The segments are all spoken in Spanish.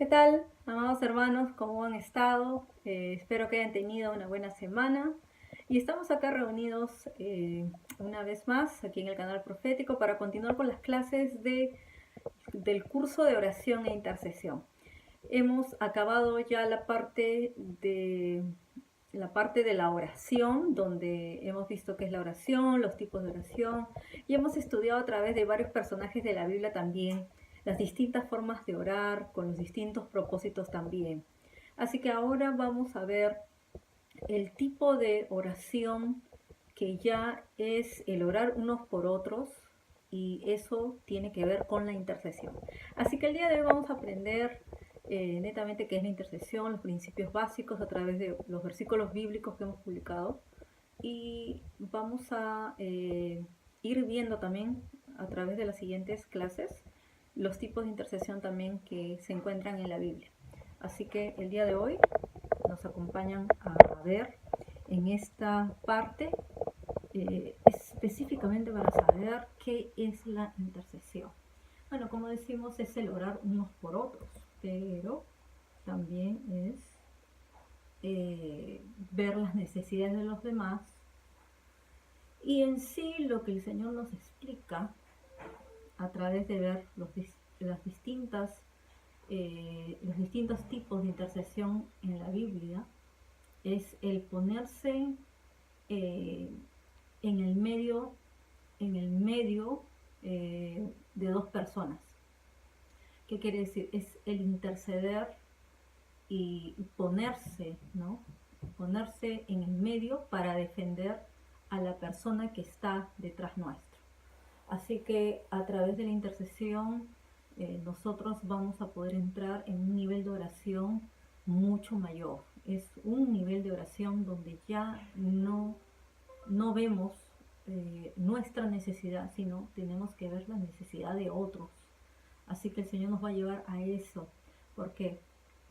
¿Qué tal, amados hermanos? ¿Cómo han estado? Espero que hayan tenido una buena semana. Y estamos acá reunidos una vez más aquí en el canal profético para continuar con las clases del curso de oración e intercesión. Hemos acabado ya la parte de la oración, donde hemos visto qué es la oración, los tipos de oración, y hemos estudiado a través de varios personajes de la Biblia también las distintas formas de orar, con los distintos propósitos también. Así que ahora vamos a ver el tipo de oración que ya es el orar unos por otros, y eso tiene que ver con la intercesión. Así que el día de hoy vamos a aprender netamente qué es la intercesión, los principios básicos a través de los versículos bíblicos que hemos publicado, y vamos a ir viendo también a través de las siguientes clases los tipos de intercesión también que se encuentran en la Biblia. Así que el día de hoy nos acompañan a ver en esta parte específicamente para saber qué es la intercesión. Bueno, como decimos, es el orar unos por otros, pero también es ver las necesidades de los demás, y en sí lo que el Señor nos explica a través de ver las los distintos tipos de intercesión en la Biblia es el ponerse eh, en el medio de dos personas. ¿Qué quiere decir? Es el interceder y ponerse, ¿no? Ponerse en el medio para defender a la persona que está detrás nuestro. Así que a través de la intercesión nosotros vamos a poder entrar en un nivel de oración mucho mayor. Es un nivel de oración donde ya no vemos nuestra necesidad, sino tenemos que ver la necesidad de otros. Así que el Señor nos va a llevar a eso. ¿Por qué?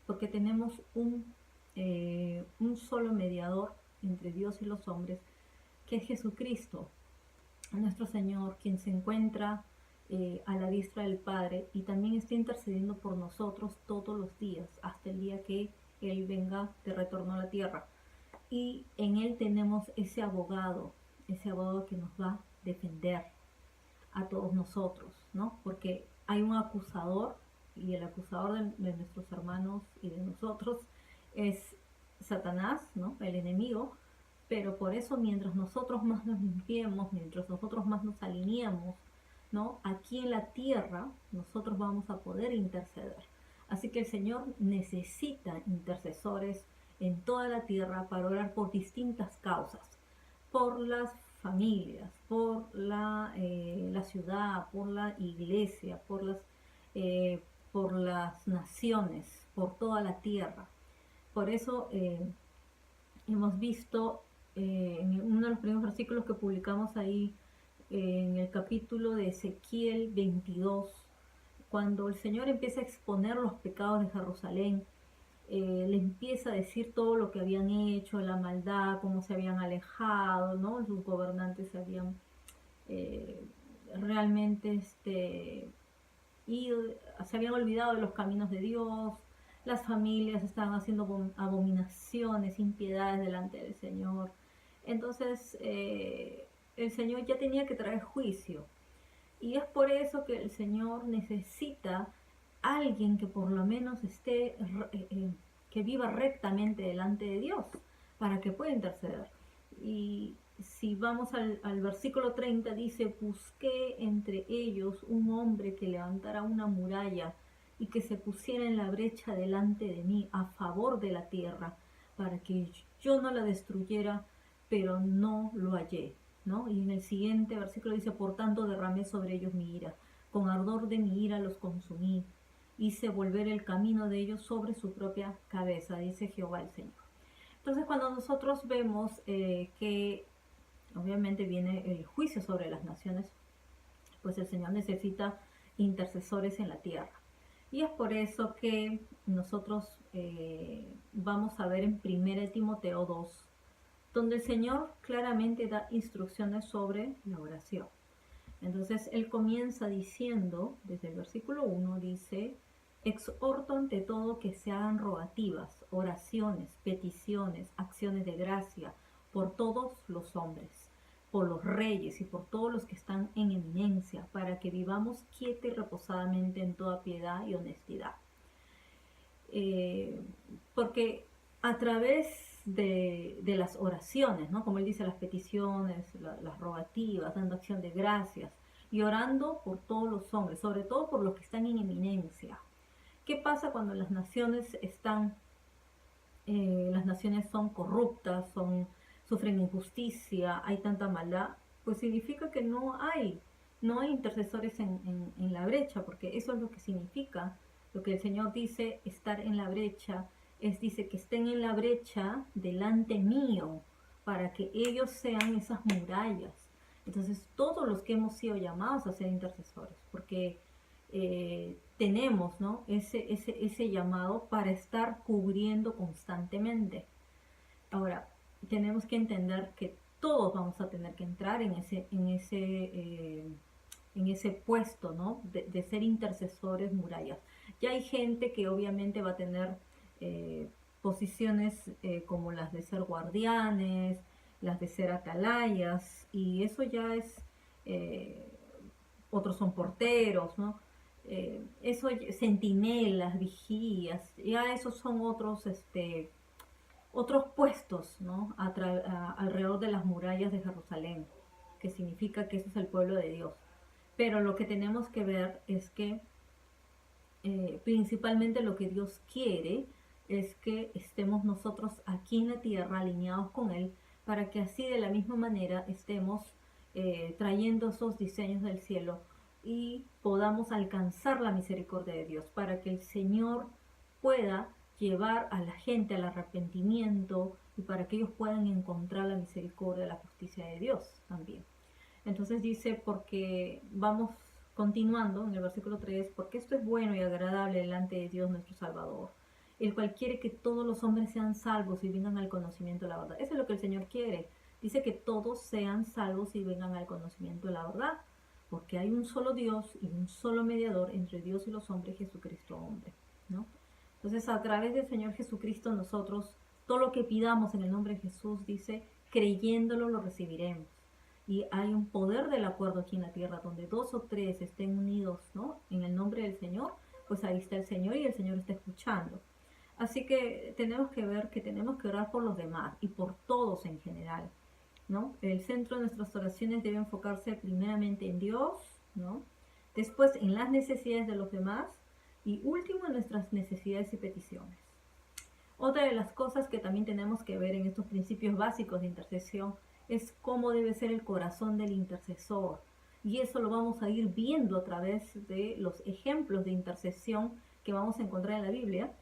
Porque tenemos un solo mediador entre Dios y los hombres, que es Jesucristo, nuestro Señor, quien se encuentra a la diestra del Padre y también está intercediendo por nosotros todos los días, hasta el día que Él venga de retorno a la tierra. Y en Él tenemos ese abogado que nos va a defender a todos nosotros, ¿no? Porque hay un acusador, y el acusador de nuestros hermanos y de nosotros es Satanás, ¿no? El enemigo. Pero por eso, mientras nosotros más nos limpiemos, mientras nosotros más nos alineamos, ¿no? Aquí en la tierra nosotros vamos a poder interceder. Así que el Señor necesita intercesores en toda la tierra para orar por distintas causas, por las familias, por la ciudad, por la iglesia, por las naciones, por toda la tierra. Por eso hemos visto en uno de los primeros versículos que publicamos ahí, en el capítulo de Ezequiel 22, cuando el Señor empieza a exponer los pecados de Jerusalén, le empieza a decir todo lo que habían hecho, la maldad, cómo se habían alejado, ¿no? Sus gobernantes eh, realmente se habían olvidado de los caminos de Dios, las familias estaban haciendo abominaciones, impiedades delante del Señor. Entonces el Señor ya tenía que traer juicio, y es por eso que el Señor necesita alguien que por lo menos que viva rectamente delante de Dios para que pueda interceder. Y si vamos al versículo 30, dice: busqué entre ellos un hombre que levantara una muralla y que se pusiera en la brecha delante de mí a favor de la tierra, para que yo no la destruyera, pero no lo hallé, ¿no? Y en el siguiente versículo dice: por tanto derramé sobre ellos mi ira, con ardor de mi ira los consumí, hice volver el camino de ellos sobre su propia cabeza, dice Jehová el Señor. Entonces, cuando nosotros vemos que obviamente viene el juicio sobre las naciones, pues el Señor necesita intercesores en la tierra. Y es por eso que nosotros vamos a ver en 1 Timoteo 2, donde el Señor claramente da instrucciones sobre la oración. Entonces Él comienza diciendo, desde el versículo 1, dice: Exhorto ante todo que se hagan rogativas, oraciones, peticiones, acciones de gracia por todos los hombres, por los reyes y por todos los que están en eminencia, para que vivamos quieta y reposadamente en toda piedad y honestidad. Eh, Porque a través de las oraciones, ¿no? Como él dice, las peticiones, las rogativas, dando acción de gracias y orando por todos los hombres, sobre todo por los que están en eminencia. ¿Qué pasa cuando las naciones son corruptas, sufren injusticia, hay tanta maldad? Pues significa que no hay intercesores en la brecha, porque eso es lo que significa, lo que el Señor dice, estar en la brecha, dice que estén en la brecha delante mío, para que ellos sean esas murallas. Entonces, todos los que hemos sido llamados a ser intercesores, porque tenemos, ¿no? ese llamado para estar cubriendo constantemente. Ahora, tenemos que entender que todos vamos a tener que entrar en ese puesto, ¿no? De ser intercesores murallas. Ya hay gente que obviamente va a tener eh, posiciones como las de ser guardianes, las de ser atalayas, y eso ya es, eh, otros son porteros, ¿no? Centinelas, vigías, ya esos son otros puestos, ¿no? Alrededor de las murallas de Jerusalén, que significa que ese es el pueblo de Dios. Pero lo que tenemos que ver es que principalmente lo que Dios quiere es que estemos nosotros aquí en la tierra alineados con Él, para que así de la misma manera estemos trayendo esos diseños del cielo y podamos alcanzar la misericordia de Dios, para que el Señor pueda llevar a la gente al arrepentimiento y para que ellos puedan encontrar la misericordia, la justicia de Dios también. Entonces dice, porque vamos continuando en el versículo 3, porque esto es bueno y agradable delante de Dios nuestro Salvador, el cual quiere que todos los hombres sean salvos y vengan al conocimiento de la verdad. Eso es lo que el Señor quiere. Dice que todos sean salvos y vengan al conocimiento de la verdad, porque hay un solo Dios y un solo mediador entre Dios y los hombres, Jesucristo hombre, ¿no? Entonces, a través del Señor Jesucristo, nosotros, todo lo que pidamos en el nombre de Jesús, dice, creyéndolo lo recibiremos. Y hay un poder del acuerdo aquí en la tierra, donde dos o tres estén unidos, ¿no? En el nombre del Señor, pues ahí está el Señor y el Señor está escuchando. Así que tenemos que ver que tenemos que orar por los demás y por todos en general, ¿no? El centro de nuestras oraciones debe enfocarse primeramente en Dios, ¿no? Después en las necesidades de los demás y último en nuestras necesidades y peticiones. Otra de las cosas que también tenemos que ver en estos principios básicos de intercesión es cómo debe ser el corazón del intercesor. Y eso lo vamos a ir viendo a través de los ejemplos de intercesión que vamos a encontrar en la Biblia.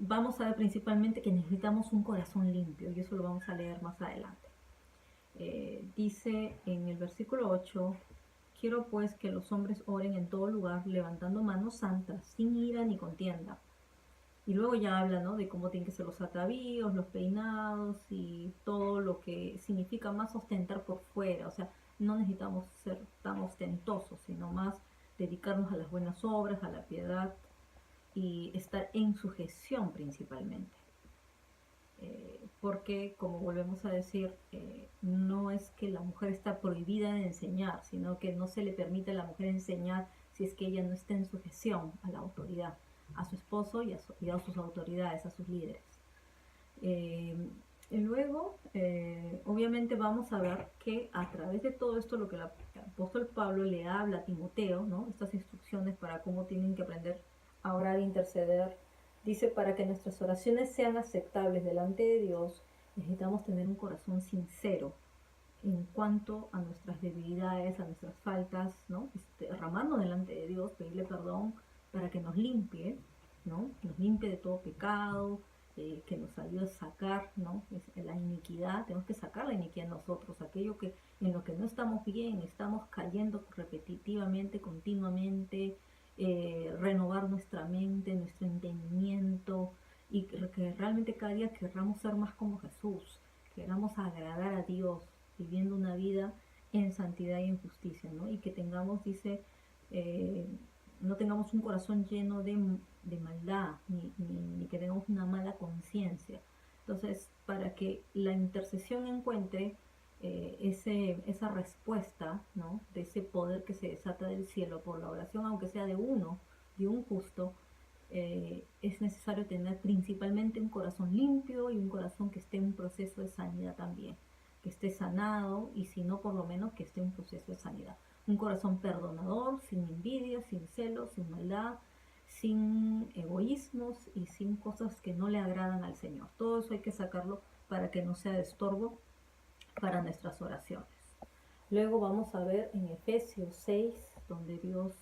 Vamos a ver principalmente que necesitamos un corazón limpio, y eso lo vamos a leer más adelante. Dice en el versículo 8, quiero pues que los hombres oren en todo lugar, levantando manos santas, sin ira ni contienda. Y luego ya habla, ¿no?, de cómo tienen que ser los atavíos, los peinados y todo lo que significa más ostentar por fuera. O sea, no necesitamos ser tan ostentosos, sino más dedicarnos a las buenas obras, a la piedad y estar en sujeción principalmente. Porque, como volvemos a decir, no es que la mujer está prohibida de enseñar, sino que no se le permite a la mujer enseñar si es que ella no está en sujeción a la autoridad, a su esposo y a sus autoridades, a sus líderes. Y luego, obviamente vamos a ver que a través de todo esto, lo que el apóstol Pablo le habla a Timoteo, ¿no?, estas instrucciones para cómo tienen que aprender a orar e interceder. Dice, para que nuestras oraciones sean aceptables delante de Dios, necesitamos tener un corazón sincero en cuanto a nuestras debilidades, a nuestras faltas, ¿no? Derramarnos delante de Dios, pedirle perdón para que nos limpie, ¿no? Nos limpie de todo pecado, que nos ayude a sacar, ¿no?, la iniquidad. Tenemos que sacar la iniquidad de nosotros, aquello que en lo que no estamos bien, estamos cayendo repetitivamente, continuamente. Renovar nuestra mente, nuestro entendimiento, y que realmente cada día querramos ser más como Jesús, queramos agradar a Dios, viviendo una vida en santidad y en justicia, ¿no? Y que tengamos, dice, eh, no tengamos un corazón lleno de maldad, ni que tengamos una mala conciencia. Entonces, para que la intercesión encuentre esa respuesta, ¿no?, de ese poder que se desata del cielo por la oración, aunque sea de un justo, es necesario tener principalmente un corazón limpio y un corazón que esté en un proceso de sanidad también, que esté sanado, y si no, por lo menos que esté en un proceso de sanidad. Un corazón perdonador, sin envidia, sin celos, sin maldad, sin egoísmos y sin cosas que no le agradan al Señor. Todo eso hay que sacarlo para que no sea de estorbo para nuestras oraciones. Luego vamos a ver en Efesios 6, donde Dios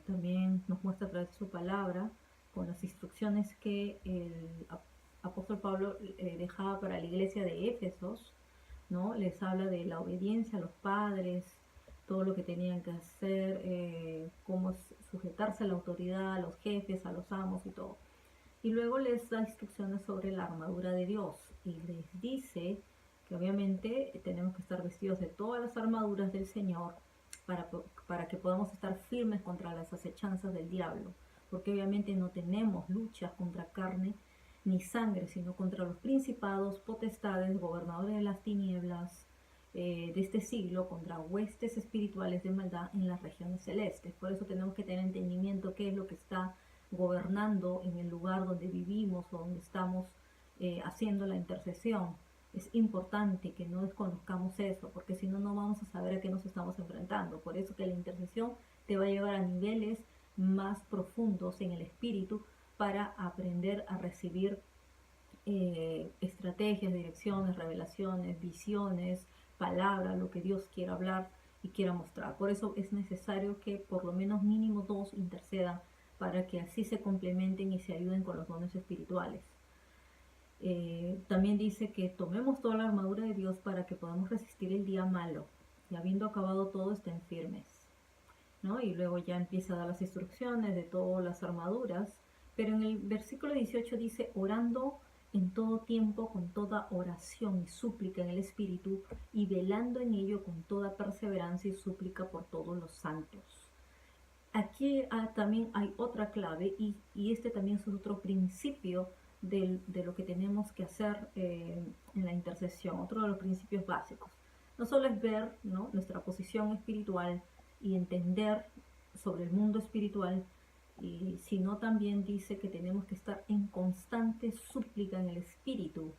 también nos muestra a través de su palabra, con las instrucciones que el apóstol Pablo dejaba para la iglesia de Éfesos, ¿no? Les habla de la obediencia a los padres, todo lo que tenían que hacer, cómo sujetarse a la autoridad, a los jefes, a los amos y todo. Y luego les da instrucciones sobre la armadura de Dios y les dice que obviamente tenemos que estar vestidos de todas las armaduras del Señor para que podamos estar firmes contra las acechanzas del diablo, porque obviamente no tenemos luchas contra carne ni sangre, sino contra los principados, potestades, gobernadores de las tinieblas de este siglo, contra huestes espirituales de maldad en las regiones celestes. Por eso tenemos que tener entendimiento qué es lo que está gobernando en el lugar donde vivimos o donde estamos haciendo la intercesión. Es importante que no desconozcamos eso, porque si no, no vamos a saber a qué nos estamos enfrentando. Por eso que la intercesión te va a llevar a niveles más profundos en el espíritu para aprender a recibir estrategias, direcciones, revelaciones, visiones, palabras, lo que Dios quiera hablar y quiera mostrar. Por eso es necesario que por lo menos mínimo 2 intercedan, para que así se complementen y se ayuden con los dones espirituales. También dice que tomemos toda la armadura de Dios para que podamos resistir el día malo, y habiendo acabado todo, estén firmes, ¿no? Y luego ya empieza a dar las instrucciones de todas las armaduras, pero en el versículo 18 dice: orando en todo tiempo con toda oración y súplica en el Espíritu, y velando en ello con toda perseverancia y súplica por todos los santos. Aquí también hay otra clave, y este también es otro principio de lo que tenemos que hacer en la intercesión, otro de los principios básicos. No solo es ver, ¿no?, nuestra posición espiritual y entender sobre el mundo espiritual, sino también dice que tenemos que estar en constante súplica en el Espíritu,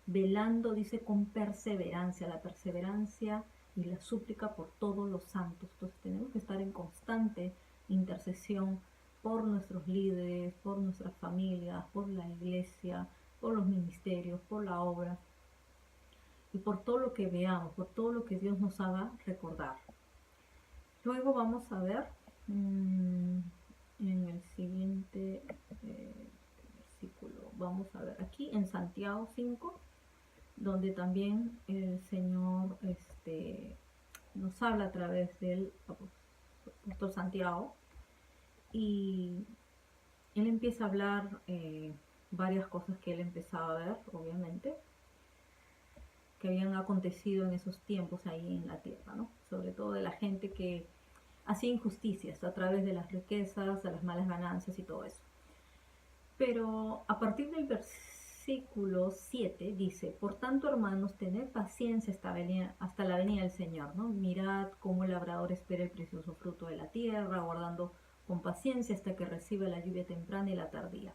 velando, dice, con perseverancia, la perseverancia y la súplica por todos los santos. Entonces tenemos que estar en constante intercesión por nuestros líderes, por nuestras familias, por la iglesia, por los ministerios, por la obra y por todo lo que veamos, por todo lo que Dios nos haga recordar. Luego vamos a ver en el siguiente versículo, vamos a ver aquí en Santiago 5, donde también el Señor nos habla a través del apóstol Santiago, y él empieza a hablar varias cosas que él empezaba a ver, obviamente, que habían acontecido en esos tiempos ahí en la tierra, ¿no? Sobre todo de la gente que hacía injusticias a través de las riquezas, de las malas ganancias y todo eso. Pero a partir del versículo 7 dice: por tanto, hermanos, tened paciencia hasta la venida del Señor, ¿no? Mirad cómo el labrador espera el precioso fruto de la tierra, aguardando con paciencia hasta que reciba la lluvia temprana y la tardía.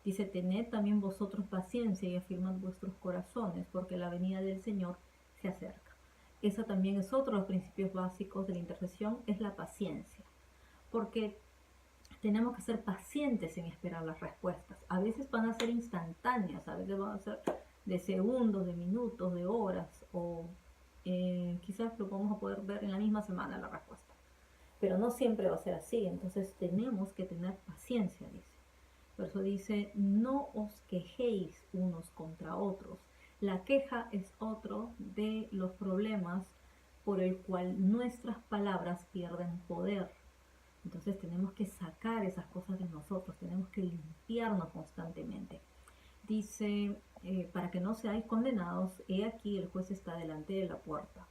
Dice: tened también vosotros paciencia y afirmad vuestros corazones, porque la venida del Señor se acerca. Esa también es otro de los principios básicos de la intercesión, es la paciencia, porque tenemos que ser pacientes en esperar las respuestas. A veces van a ser instantáneas, a veces van a ser de segundos, de minutos, de horas, o quizás lo vamos a poder ver en la misma semana la respuesta. Pero no siempre va a ser así, entonces tenemos que tener paciencia, dice. Por eso dice: no os quejéis unos contra otros. La queja es otro de los problemas por el cual nuestras palabras pierden poder. Entonces tenemos que sacar esas cosas de nosotros, tenemos que limpiarnos constantemente. Dice: para que no seáis condenados, he aquí el juez está delante de la puerta.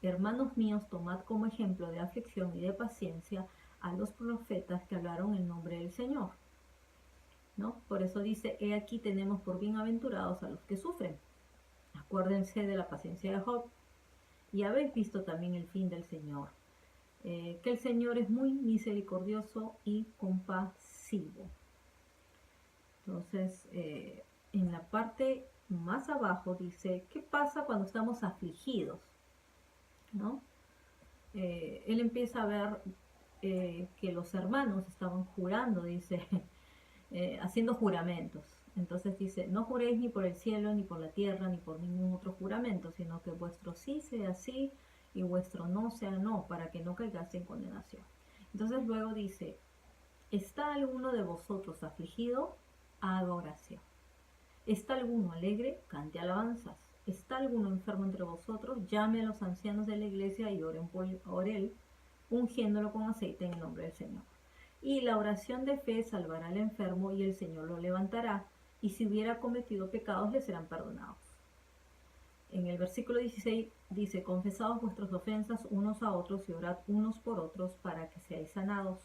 hermanos míos, tomad como ejemplo de aflicción y de paciencia a los profetas que hablaron en nombre del Señor, ¿no? Por eso dice, he aquí tenemos por bienaventurados a los que sufren. Acuérdense de la paciencia de Job y habéis visto también el fin del Señor, que el Señor es muy misericordioso y compasivo. Entonces, en la parte más abajo dice, ¿qué pasa cuando estamos afligidos? ¿No? Él empieza a ver que los hermanos estaban jurando, dice, haciendo juramentos. Entonces dice, no juréis ni por el cielo, ni por la tierra, ni por ningún otro juramento, sino que vuestro sí sea sí y vuestro no sea no, para que no caigáis en condenación. Entonces luego dice, ¿está alguno de vosotros afligido? Haga oración. ¿Está alguno alegre? Cante alabanzas. ¿Está alguno enfermo entre vosotros? Llame a los ancianos de la iglesia y oren por él, ungiéndolo con aceite en el nombre del Señor. Y la oración de fe salvará al enfermo y el Señor lo levantará, y si hubiera cometido pecados le serán perdonados. En el versículo 16 dice, confesaos vuestras ofensas unos a otros y orad unos por otros para que seáis sanados.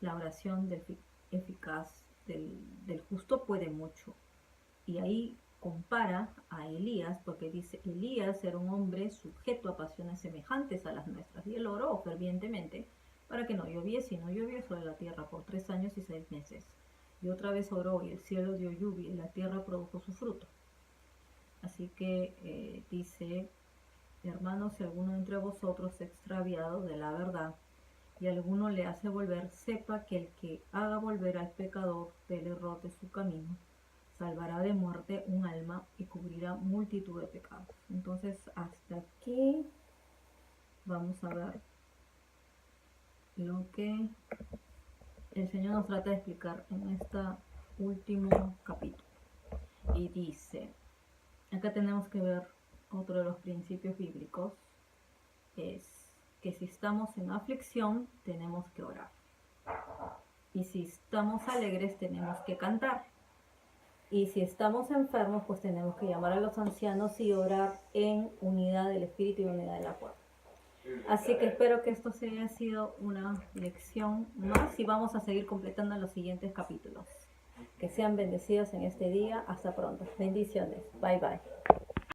La oración eficaz del justo puede mucho. Y ahí compara a Elías, porque dice, Elías era un hombre sujeto a pasiones semejantes a las nuestras, y él oró fervientemente para que no lloviese, y no llovió sobre la tierra por 3 años y 6 meses. Y otra vez oró, y el cielo dio lluvia, y la tierra produjo su fruto. Así que dice, hermanos, si alguno entre vosotros se ha extraviado de la verdad, y alguno le hace volver, sepa que el que haga volver al pecador del error de su camino, salvará de muerte un alma y cubrirá multitud de pecados. Entonces, hasta aquí vamos a ver lo que el Señor nos trata de explicar en este último capítulo. Y dice, acá tenemos que ver otro de los principios bíblicos, es que si estamos en aflicción tenemos que orar. Y si estamos alegres tenemos que cantar. Y si estamos enfermos, pues tenemos que llamar a los ancianos y orar en unidad del espíritu y unidad de la fuerza. Así que espero que esto se haya sido una lección más y vamos a seguir completando los siguientes capítulos. Que sean bendecidos en este día. Hasta pronto. Bendiciones. Bye bye.